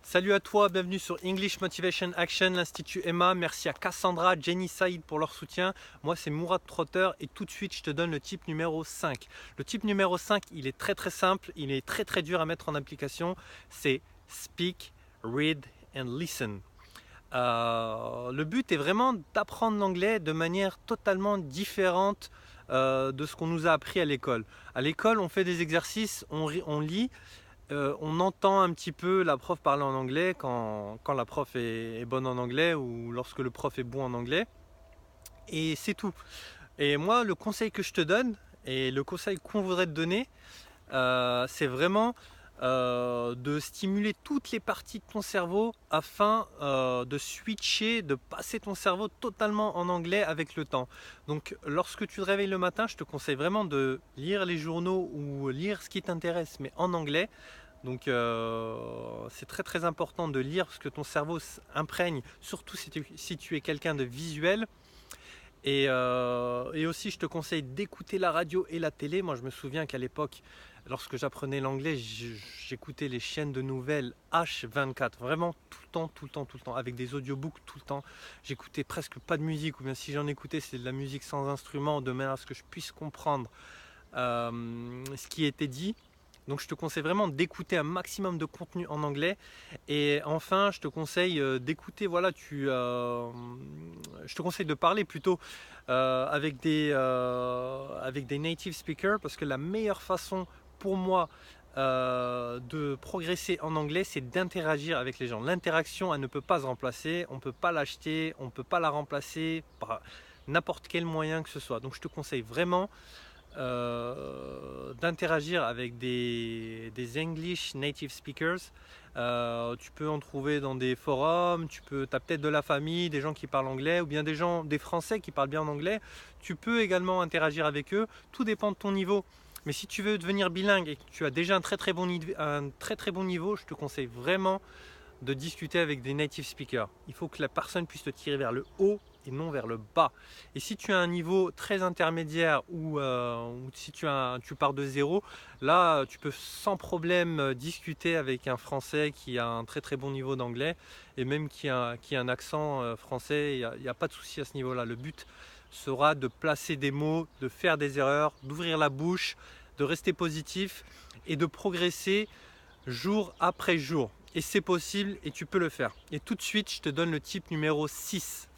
Salut à toi, bienvenue sur English Motivation Action, l'Institut Emma. Merci à Cassandra, Jenny, Saïd pour leur soutien. Moi c'est Mourad Trotter et tout de suite je te donne le type numéro 5. Le type numéro 5, il est très simple, il est très dur à mettre en application. C'est Speak, Read and Listen. Le but est vraiment d'apprendre l'anglais de manière totalement différente de ce qu'on nous a appris à l'école. À l'école, on fait des exercices, on lit. On entend un petit peu la prof parler en anglais quand la prof est bonne en anglais ou lorsque le prof est bon en anglais. Et c'est tout. Et moi, le conseil que je te donne et le conseil qu'on voudrait te donner, c'est vraiment de stimuler toutes les parties de ton cerveau afin de switcher, de passer ton cerveau totalement en anglais avec le temps. Donc lorsque tu te réveilles le matin, je te conseille vraiment de lire les journaux ou lire ce qui t'intéresse mais en anglais. Donc c'est très important de lire parce que ton cerveau s'imprègne, surtout si tu es quelqu'un de visuel. Et aussi je te conseille d'écouter la radio et la télé. Moi je me souviens qu'à l'époque, lorsque j'apprenais l'anglais, j'écoutais les chaînes de nouvelles H24, vraiment tout le temps, avec des audiobooks tout le temps. J'écoutais presque pas de musique, ou bien si j'en écoutais, c'est de la musique sans instrument, de manière à ce que je puisse comprendre ce qui était dit. Donc je te conseille vraiment d'écouter un maximum de contenu en anglais. Et enfin, je te conseille d'écouter, je te conseille de parler plutôt avec des native speakers, parce que la meilleure façon pour moi de progresser en anglais, c'est d'interagir avec les gens. L'interaction, elle ne peut pas se remplacer, on ne peut pas l'acheter, on ne peut pas la remplacer par n'importe quel moyen que ce soit. Donc je te conseille vraiment d'interagir avec des English native speakers. Tu peux en trouver dans des forums, tu as peut-être de la famille, des gens qui parlent anglais, ou bien des Français qui parlent bien en anglais. Tu peux également interagir avec eux, tout dépend de ton niveau. Mais si tu veux devenir bilingue et que tu as déjà un très bon niveau, je te conseille vraiment de discuter avec des native speakers. Il faut que la personne puisse te tirer vers le haut et non vers le bas. Et si tu as un niveau très intermédiaire ou si tu pars de zéro, là tu peux sans problème discuter avec un Français qui a un très bon niveau d'anglais et même qui a un accent français. Il n'y a pas de souci à ce niveau-là. Le but sera de placer des mots, de faire des erreurs, d'ouvrir la bouche, de rester positif et de progresser jour après jour. Et c'est possible et tu peux le faire. Et tout de suite, je te donne le type numéro 6.